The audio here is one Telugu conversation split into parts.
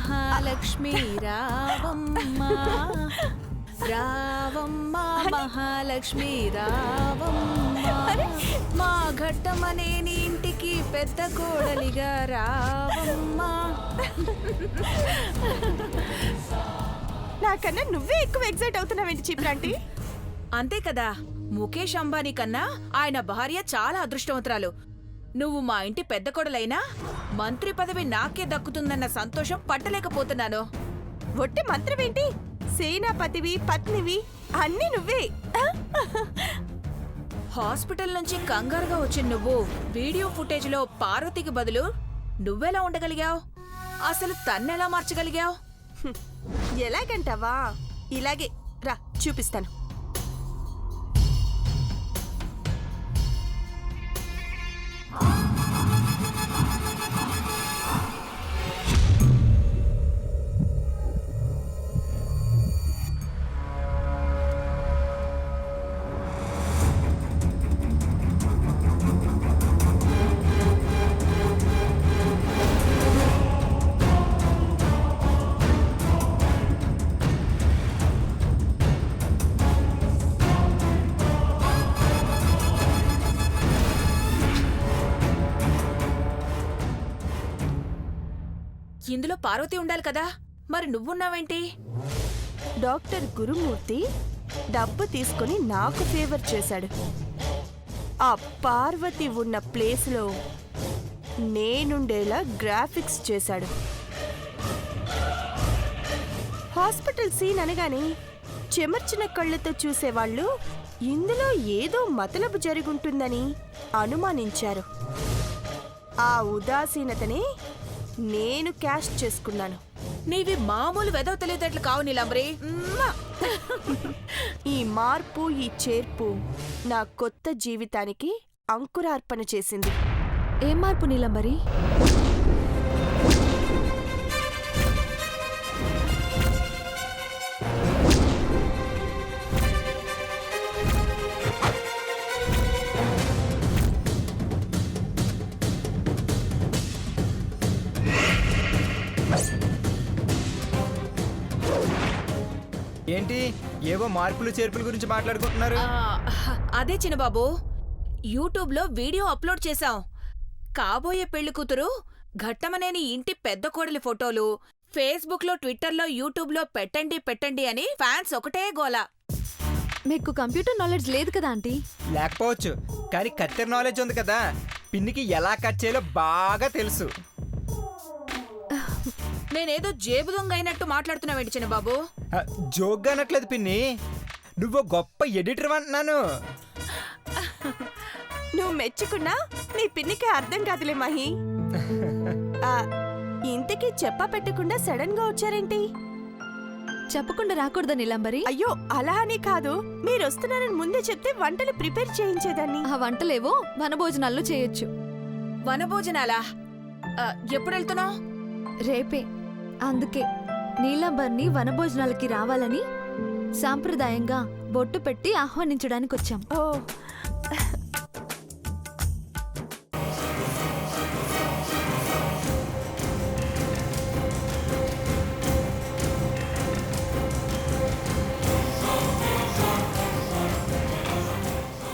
మహాలక్ష్మి రావమ్మ రావమ్మ మహాలక్ష్మి రావమ్మ మా ఘట్టమనే నీ ఇంటికి పెద్ద కోడలిగా రావమ్మ. నాకన్నా నువ్వే ఎక్కువ ఎక్సైట్ అవుతున్నావేంటి చీప్రాంటి? అంతే కదా, ముఖేష్ అంబానీ కన్నా ఆయన భార్య చాలా అదృష్టవంతురాలు. నువ్వు మా ఇంటి పెద్ద కొడలైనా మంత్రి పదవి నాకే దక్కుతుందన్న సంతోషం పట్టలేకపోతున్నాను. ఒట్టి మంత్రమేంటి, సేనాపతివి పత్నివి అన్నీ నువ్వే. హాస్పిటల్ నుంచి కంగారుగా వచ్చిన నువ్వు వీడియో ఫుటేజ్ లో పార్వతికి బదులు నువ్వెలా ఉండగలిగావు? అసలు తన్నెలా మార్చగలిగావు? ఎలాగంటావా? ఇలాగే రా చూపిస్తాను. ఇందులో పార్వతి ఉండాలి కదా, మరి నువ్వున్నావేంటి? డాక్టర్ గురుమూర్తి డబ్బు తీసుకుని నాకు ఫేవర్ చేశాడు. ఆ పార్వతి ఉన్న ప్లేస్లో నేనుండేలా గ్రాఫిక్స్ చేశాడు. హాస్పిటల్ సీన్ అనగానే చెమర్చిన కళ్ళతో చూసేవాళ్ళు ఇందులో ఏదో మతలబు జరుగుంటుందని అనుమానించారు. ఆ ఉదాసీనతనే నేను క్యాష్ చేసుకున్నాను. నీవి మామూలు వెదవ తెలియదట్లు కావు నీలంబరి. ఈ మార్పు, ఈ చేర్పు నా కొత్త జీవితానికి అంకురార్పణ చేసింది. ఏం మార్పు నీలంబరి? ఏంటి ఏవో మార్పులు చేర్పుల గురించి మాట్లాడుకుంటున్నారు? అదే చిన్నబాబు, యూట్యూబ్ లో వీడియో అప్లోడ్ చేశాం. కాబోయే పెళ్లి కూతురు ఘట్టమనేని ఇంటి పెద్ద కోడలి ఫోటోలు ఫేస్బుక్ లో, ట్విట్టర్ లో, యూట్యూబ్ లో పెట్టండి పెట్టండి అని ఫ్యాన్స్ ఒకటే గోల. మీకు కంప్యూటర్ నాలెడ్జ్ లేదు కదా ఆంటీ? లేకపోవచ్చు, కానీ కత్తెర నాలెడ్జ్ ఉంది కదా. పిన్నికి ఎలా కట్ చేయాలో బాగా తెలుసు. నేనేదో జేబు దొంగ అయినట్టు మాట్లాడుతున్నావేంటి చిన్నబాబు? జోక్గా అనట్లేదు పిన్ని, నువ్వు గొప్ప ఎడిటర్ అంటున్నాను. నువ్వు మెచ్చుకున్నా నీ పిన్నికి అర్థం కాదులే మహి. ఇంతకీ చెప్పా పెట్టకుండా సడన్ గా వచ్చారేంటి? చెప్పకుండా రాకూడదా నీలంబరి? అయ్యో అలా అని కాదు, మీరు వస్తున్నారని ముందే చెప్తే వంటలు ప్రిపేర్ చేయించేదాన్ని. ఆ వంటలేవో వనభోజనాల్లో చేయొచ్చు. వనభోజనాలా? ఎప్పుడు వెళ్తున్నావు? రేపే. అందుకే నీలంబర్ని వనభోజనాలకి రావాలని సాంప్రదాయంగా బొట్టు పెట్టి ఆహ్వానించడానికి వచ్చాం. ఓ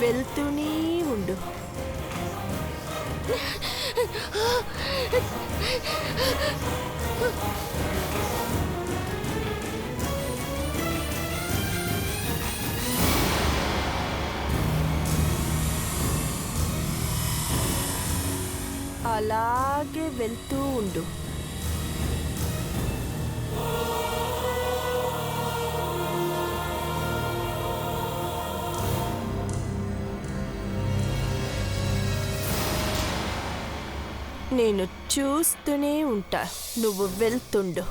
వెళ్తూనే ఉండు. అలాగే వెళ్తూ ఉండు. నేను చూస్తూనే ఉంటా, నువ్వు వెళ్తుండు.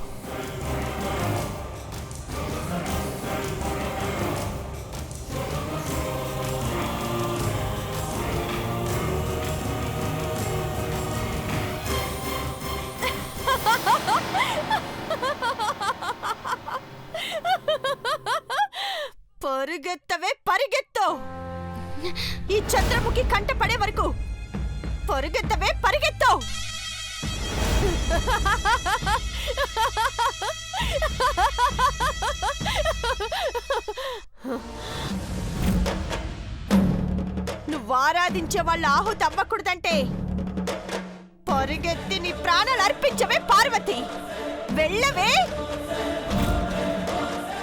పరుగెత్తవే పరిగెత్తు, ఈ చంద్రముఖి కంట పడే వరకు పరుగెత్తవే పరిగెత్తు. నువ్వు ఆరాధించే వాళ్ళ ఆహుతి అవ్వకూడదంటే పరిగెత్తి నీ ప్రాణాలు అర్పించవే పార్వతి. వెళ్ళవే,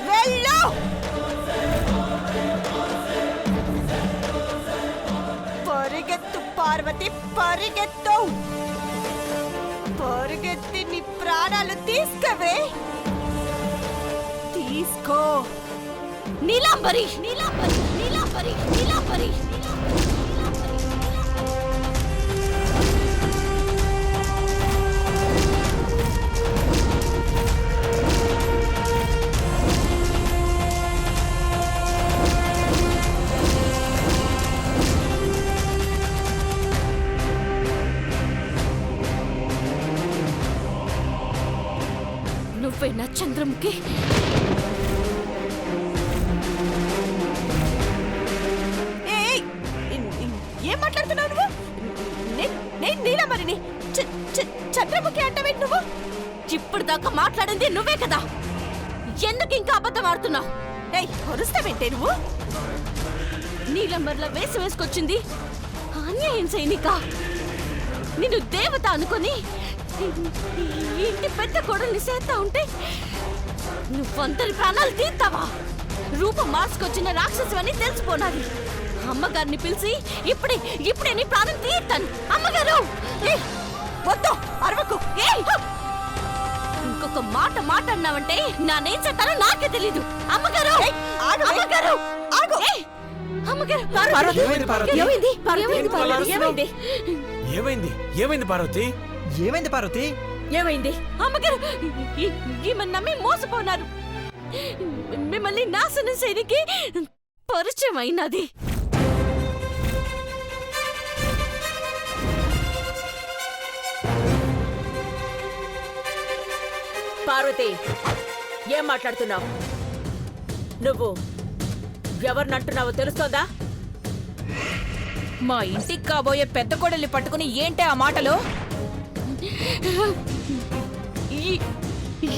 వెళ్ళు. పరిగెత్తు పార్వతి, పరిగెత్తు. పరిగెత్తి నీ ప్రాణాలు తీసుకోవే, తీసుకో. నీలాంబరి, నీలాంబరి, నీలాంబరి, నీలాంబరి. నువ్వేనా చంద్రముఖి? ఏయ్, ఏం మాట్లాడుతున్నావు నువ్వు? నేను నీలమరిని. చంద్రముఖి అంటావేంటి నువ్వు? ఇప్పుడు దాకా మాట్లాడింది నువ్వే కదా, ఎందుకు ఇంకా అబద్ధం ఆడుతున్నావు? ఏయ్, అరుస్తావేంటే నువ్వు? నీలంబర్ల వేసి వేసుకొచ్చింది అన్యాయం సైనిక. నిన్ను దేవత అనుకొని ఇంటి పెద్ద కొడల్ని చేస్తా ఉంటే నువ్వంతరి ప్రాణాలు తీస్తావా? రూపం మార్చుకొచ్చిన రాక్షసు అని తెలిసిపోనాది. అమ్మగారిని పిలిచి ఇప్పుడే నీ ప్రాణం తీస్తాను. అమ్మగారు, వద్దు, అరవకు. ఇంకొక మాట అన్నావంటే నానేం చేస్తానో నాకే తెలీదు. అమ్మగారు, అమ్మగారు, ఆగు. అమ్మగారు, ఏమైంది పార్వతి? ఏమైంది? ఏమైంది పార్వతి? ఏమైంది పార్వతి? ఏమైంది? అమ్మగారు, ఈమె నమ్మి మోసపోనారు. మిమ్మల్ని నాశనం చేయడానికి పరిచయం అయినది. పార్వతి, ఏం మాట్లాడుతున్నావు? నువ్వు ఎవరినంటున్నావో తెలుస్తోందా? మా ఇంటికి కాబోయే పెద్ద కోడల్ని పట్టుకుని ఏంటే ఆ మాటలు?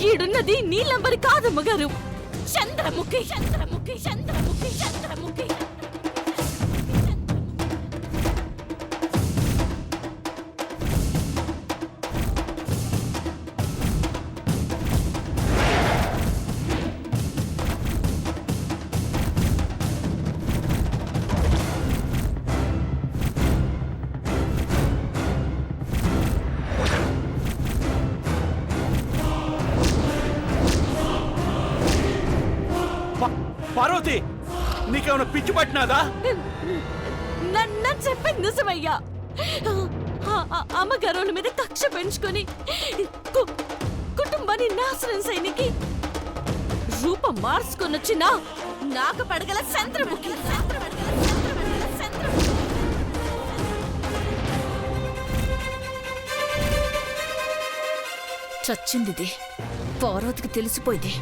ఈడున్నది నీలంబరి కాదమ్మగారు, చంద్రముఖి. చంద్రముఖి, చంద్రముఖి, చంద్రముఖి. పార్వతి, నీకేమైనా పిచ్చి పట్టినాదా? నన్ను చెప్పేది నిజమయ్యా. అమ్మగారుల మీద కక్ష పెంచుకొని కుటుంబాన్ని నాశనం సైనికి రూపం మార్చుకొనొచ్చిన నాకు పడగల చంద్రముఖి. చచ్చిందిది. పార్వతికి తెలిసిపోయింది.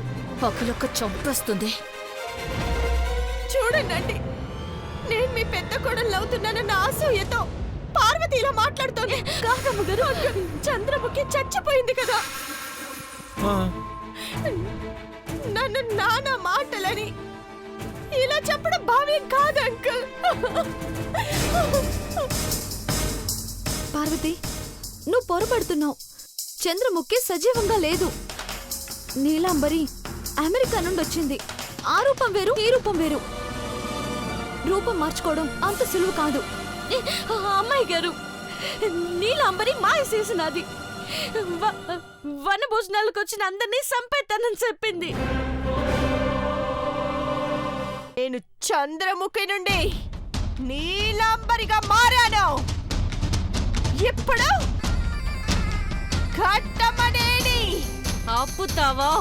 పక్కలొక్క చంపేస్తుంది. చూడండి, నేను మీ పెద్ద కోడలు అవుతున్నానన్న అసూయతో పార్వతి ఇలా మాట్లాడుతోంది. కాదమ్మగారు, చంద్రముఖి చచ్చిపోయింది కదా. నన్ను నాన్న మాటలని ఇలా చెప్పడం భావ్యం కాదు అంకుల్. పార్వతి, నువ్వు పొరపడుతున్నావు. చంద్రముఖి సజీవంగా లేదు. నీలాంబరి అమెరికా నుండి వచ్చింది. ఆ రూపం వేరు, ఈ రూపం వేరు. రూపం మార్చుకోవడం అంత సులువు కాదు. అమ్మాయి గారు, నీలాంబరి మాయ చేసినది. వన భోజనాలకు వచ్చిన అందరినీ సంపేతానని చెప్పింది. నేను చంద్రముఖి నుండి నీలాంబరిగా మారాను. ఇప్పుడు ఘట్టమనేని ఆపుతావా?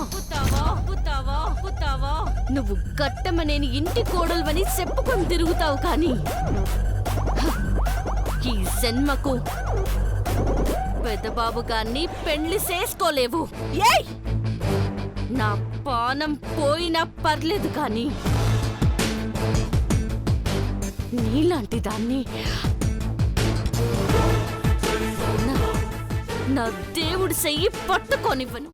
నువ్వు గట్టమనేని ఇంటి కోడలువని చెప్పుకొని తిరుగుతావు కానీ ఈ జన్మకు పెద్దబాబు గారిని పెళ్లి చేసుకోలేవు. ఏయ్, నా పానం పోయినా పర్లేదు కానీ నీలాంటి దాన్ని నా దేవుడి చెయ్యి పట్టుకోనివ్వను.